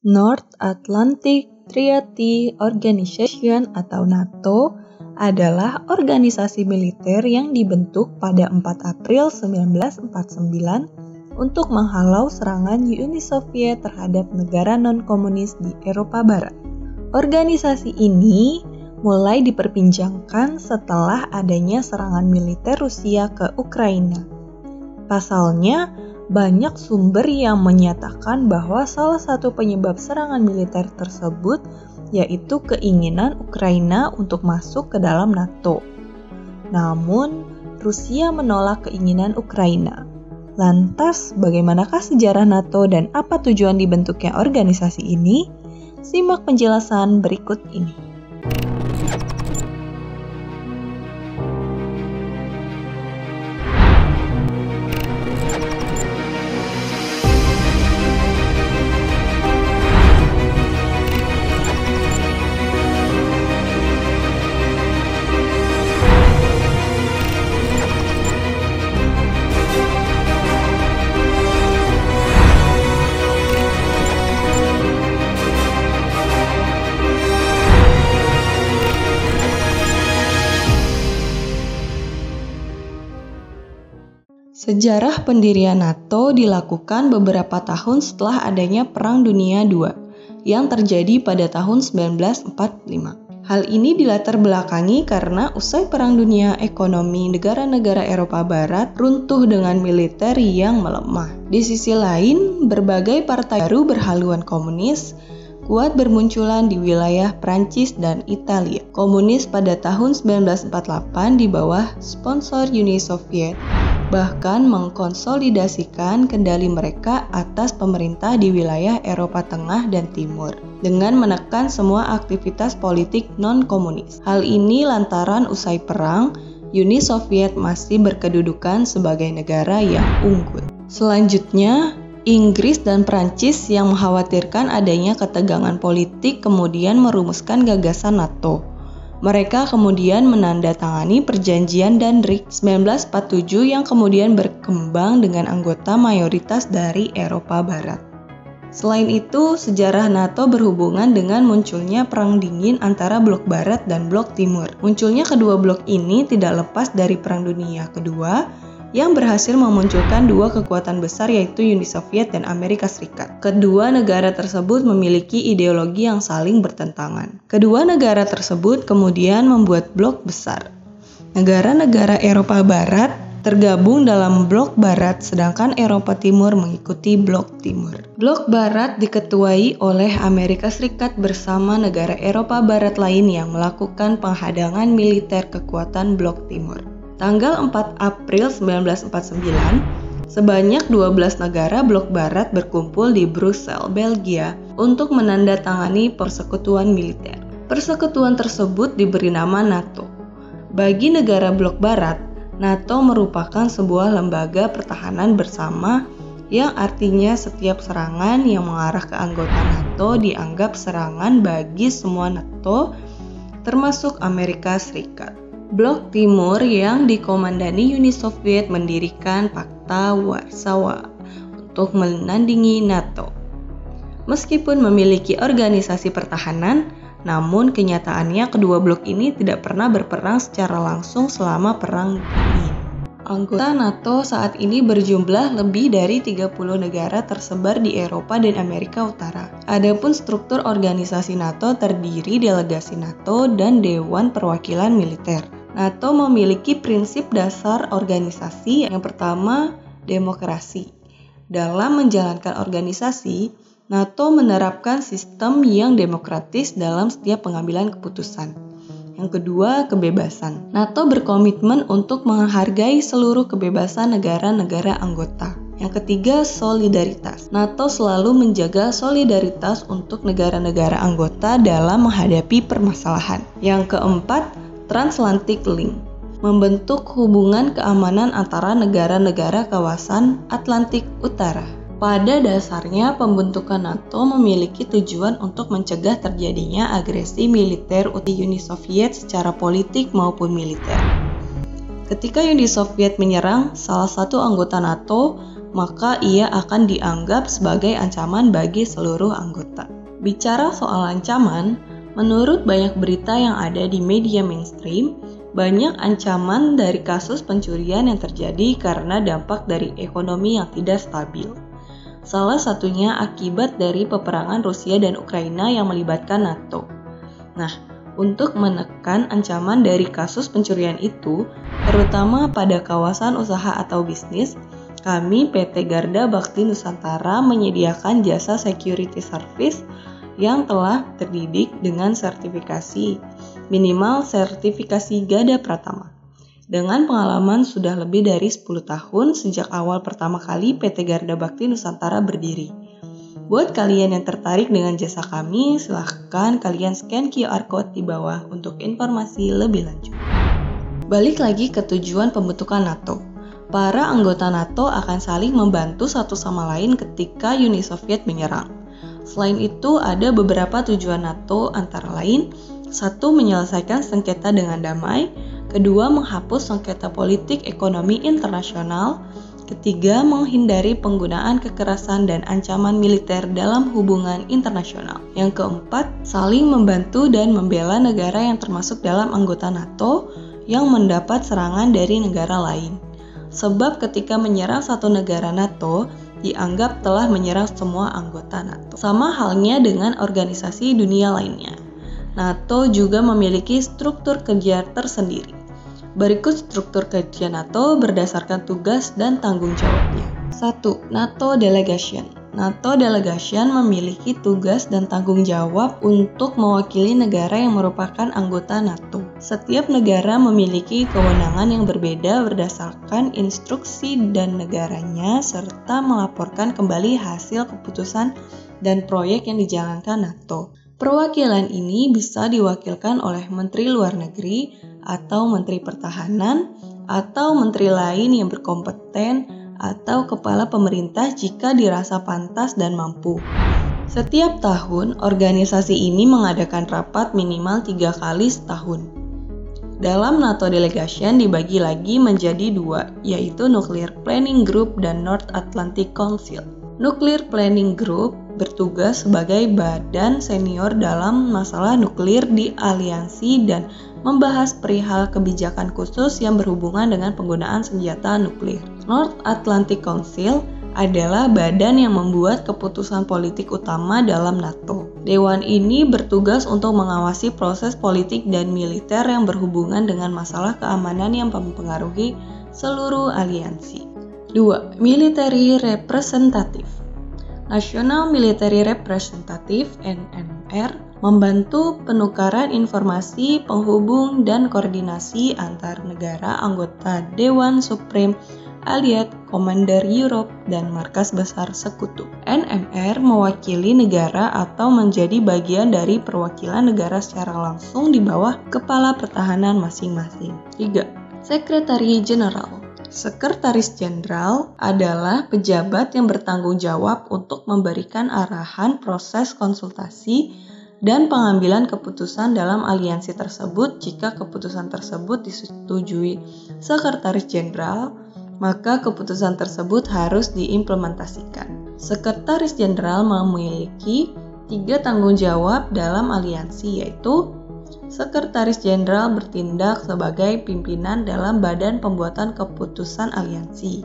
North Atlantic Treaty Organization atau NATO adalah organisasi militer yang dibentuk pada 4 April 1949 untuk menghalau serangan Uni Soviet terhadap negara non-komunis di Eropa Barat. Organisasi ini mulai diperbincangkan setelah adanya serangan militer Rusia ke Ukraina. Pasalnya, banyak sumber yang menyatakan bahwa salah satu penyebab serangan militer tersebut yaitu keinginan Ukraina untuk masuk ke dalam NATO. Namun, Rusia menolak keinginan Ukraina. Lantas, bagaimanakah sejarah NATO dan apa tujuan dibentuknya organisasi ini? Simak penjelasan berikut ini. Sejarah pendirian NATO dilakukan beberapa tahun setelah adanya Perang Dunia II yang terjadi pada tahun 1945. Hal ini dilatar belakangi karena usai Perang Dunia, ekonomi negara-negara Eropa Barat runtuh dengan militer yang melemah. Di sisi lain, berbagai partai baru berhaluan komunis kuat bermunculan di wilayah Prancis dan Italia. Komunis pada tahun 1948 di bawah sponsor Uni Soviet bahkan mengkonsolidasikan kendali mereka atas pemerintah di wilayah Eropa Tengah dan Timur dengan menekan semua aktivitas politik non-komunis. Hal ini lantaran usai perang, Uni Soviet masih berkedudukan sebagai negara yang unggul. Selanjutnya, Inggris dan Prancis yang mengkhawatirkan adanya ketegangan politik kemudian merumuskan gagasan NATO. Mereka kemudian menandatangani perjanjian Danzig 1947 yang kemudian berkembang dengan anggota mayoritas dari Eropa Barat. Selain itu, sejarah NATO berhubungan dengan munculnya Perang Dingin antara Blok Barat dan Blok Timur. Munculnya kedua blok ini tidak lepas dari Perang Dunia Kedua yang berhasil memunculkan dua kekuatan besar yaitu Uni Soviet dan Amerika Serikat. Kedua negara tersebut memiliki ideologi yang saling bertentangan. Kedua negara tersebut kemudian membuat blok besar. Negara-negara Eropa Barat tergabung dalam Blok Barat, sedangkan Eropa Timur mengikuti Blok Timur. Blok Barat diketuai oleh Amerika Serikat bersama negara Eropa Barat lain yang melakukan penghadangan militer kekuatan Blok Timur. Tanggal 4 April 1949, sebanyak 12 negara Blok Barat berkumpul di Brussels, Belgia untuk menandatangani persekutuan militer. Persekutuan tersebut diberi nama NATO. Bagi negara Blok Barat, NATO merupakan sebuah lembaga pertahanan bersama yang artinya setiap serangan yang mengarah ke anggota NATO dianggap serangan bagi semua NATO, termasuk Amerika Serikat. Blok Timur yang dikomandani Uni Soviet mendirikan Pakta Warsawa untuk menandingi NATO. Meskipun memiliki organisasi pertahanan, namun kenyataannya kedua blok ini tidak pernah berperang secara langsung selama Perang Dingin. Anggota NATO saat ini berjumlah lebih dari 30 negara tersebar di Eropa dan Amerika Utara. Adapun struktur organisasi NATO terdiri delegasi NATO dan Dewan Perwakilan Militer. NATO memiliki prinsip dasar organisasi. Yang pertama, demokrasi. Dalam menjalankan organisasi, NATO menerapkan sistem yang demokratis dalam setiap pengambilan keputusan. Yang kedua, kebebasan. NATO berkomitmen untuk menghargai seluruh kebebasan negara-negara anggota. Yang ketiga, solidaritas. NATO selalu menjaga solidaritas untuk negara-negara anggota dalam menghadapi permasalahan. Yang keempat, Transatlantic Link, membentuk hubungan keamanan antara negara-negara kawasan Atlantik Utara. Pada dasarnya, pembentukan NATO memiliki tujuan untuk mencegah terjadinya agresi militer Uni Soviet secara politik maupun militer. Ketika Uni Soviet menyerang salah satu anggota NATO, maka ia akan dianggap sebagai ancaman bagi seluruh anggota. Bicara soal ancaman, menurut banyak berita yang ada di media mainstream, banyak ancaman dari kasus pencurian yang terjadi karena dampak dari ekonomi yang tidak stabil. Salah satunya akibat dari peperangan Rusia dan Ukraina yang melibatkan NATO. Nah, untuk menekan ancaman dari kasus pencurian itu, terutama pada kawasan usaha atau bisnis, kami PT Garda Bakti Nusantara menyediakan jasa security service yang telah terdidik dengan sertifikasi, minimal sertifikasi Gada Pratama. Dengan pengalaman sudah lebih dari 10 tahun sejak awal pertama kali PT Garda Bakti Nusantara berdiri. Buat kalian yang tertarik dengan jasa kami, silahkan kalian scan QR Code di bawah untuk informasi lebih lanjut. Balik lagi ke tujuan pembentukan NATO. Para anggota NATO akan saling membantu satu sama lain ketika Uni Soviet menyerang. Selain itu, ada beberapa tujuan NATO antara lain, 1. Menyelesaikan sengketa dengan damai, 2. Menghapus sengketa politik ekonomi internasional, 3. Menghindari penggunaan kekerasan dan ancaman militer dalam hubungan internasional. Yang keempat, saling membantu dan membela negara yang termasuk dalam anggota NATO yang mendapat serangan dari negara lain. Sebab ketika menyerang satu negara NATO, dianggap telah menyerang semua anggota NATO. Sama halnya dengan organisasi dunia lainnya. NATO juga memiliki struktur kerja tersendiri. Berikut struktur kerja NATO berdasarkan tugas dan tanggung jawabnya. 1. NATO Delegation. NATO Delegation memiliki tugas dan tanggung jawab untuk mewakili negara yang merupakan anggota NATO. Setiap negara memiliki kewenangan yang berbeda berdasarkan instruksi dan negaranya serta melaporkan kembali hasil keputusan dan proyek yang dijalankan NATO. Perwakilan ini bisa diwakilkan oleh Menteri Luar Negeri atau Menteri Pertahanan atau menteri lain yang berkompeten atau kepala pemerintah jika dirasa pantas dan mampu. Setiap tahun, organisasi ini mengadakan rapat minimal 3 kali setahun. Dalam NATO Delegation dibagi lagi menjadi 2, yaitu Nuclear Planning Group dan North Atlantic Council. Nuclear Planning Group bertugas sebagai badan senior dalam masalah nuklir di aliansi dan membahas perihal kebijakan khusus yang berhubungan dengan penggunaan senjata nuklir. North Atlantic Council adalah badan yang membuat keputusan politik utama dalam NATO. Dewan ini bertugas untuk mengawasi proses politik dan militer yang berhubungan dengan masalah keamanan yang mempengaruhi seluruh aliansi. 2. Military Representative. National Military Representative (NMR) membantu penukaran informasi, penghubung, dan koordinasi antar negara anggota Dewan Supreme Allied Commander Europe dan Markas Besar Sekutu. NMR mewakili negara atau menjadi bagian dari perwakilan negara secara langsung di bawah kepala pertahanan masing-masing. 3. Secretary General. Sekretaris Jenderal adalah pejabat yang bertanggung jawab untuk memberikan arahan proses konsultasi dan pengambilan keputusan dalam aliansi tersebut. Jika keputusan tersebut disetujui Sekretaris Jenderal, maka keputusan tersebut harus diimplementasikan. Sekretaris Jenderal memiliki 3 tanggung jawab dalam aliansi, yaitu Sekretaris Jenderal bertindak sebagai pimpinan dalam badan pembuatan keputusan aliansi.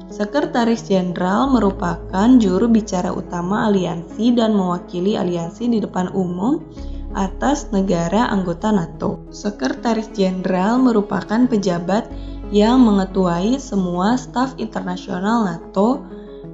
Sekretaris Jenderal merupakan juru bicara utama aliansi dan mewakili aliansi di depan umum atas negara anggota NATO. Sekretaris Jenderal merupakan pejabat yang mengetuai semua staf internasional NATO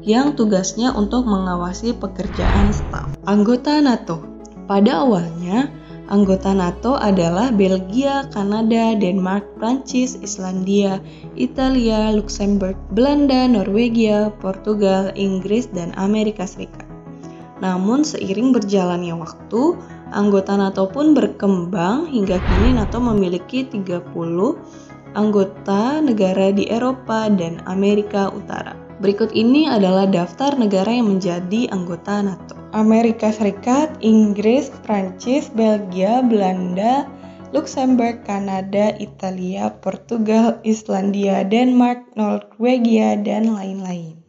yang tugasnya untuk mengawasi pekerjaan staf. Anggota NATO. Pada awalnya, anggota NATO adalah Belgia, Kanada, Denmark, Prancis, Islandia, Italia, Luxembourg, Belanda, Norwegia, Portugal, Inggris, dan Amerika Serikat. Namun seiring berjalannya waktu, anggota NATO pun berkembang hingga kini NATO memiliki 30 anggota negara di Eropa dan Amerika Utara. Berikut ini adalah daftar negara yang menjadi anggota NATO. Amerika Serikat, Inggris, Prancis, Belgia, Belanda, Luxembourg, Kanada, Italia, Portugal, Islandia, Denmark, Norwegia, dan lain-lain.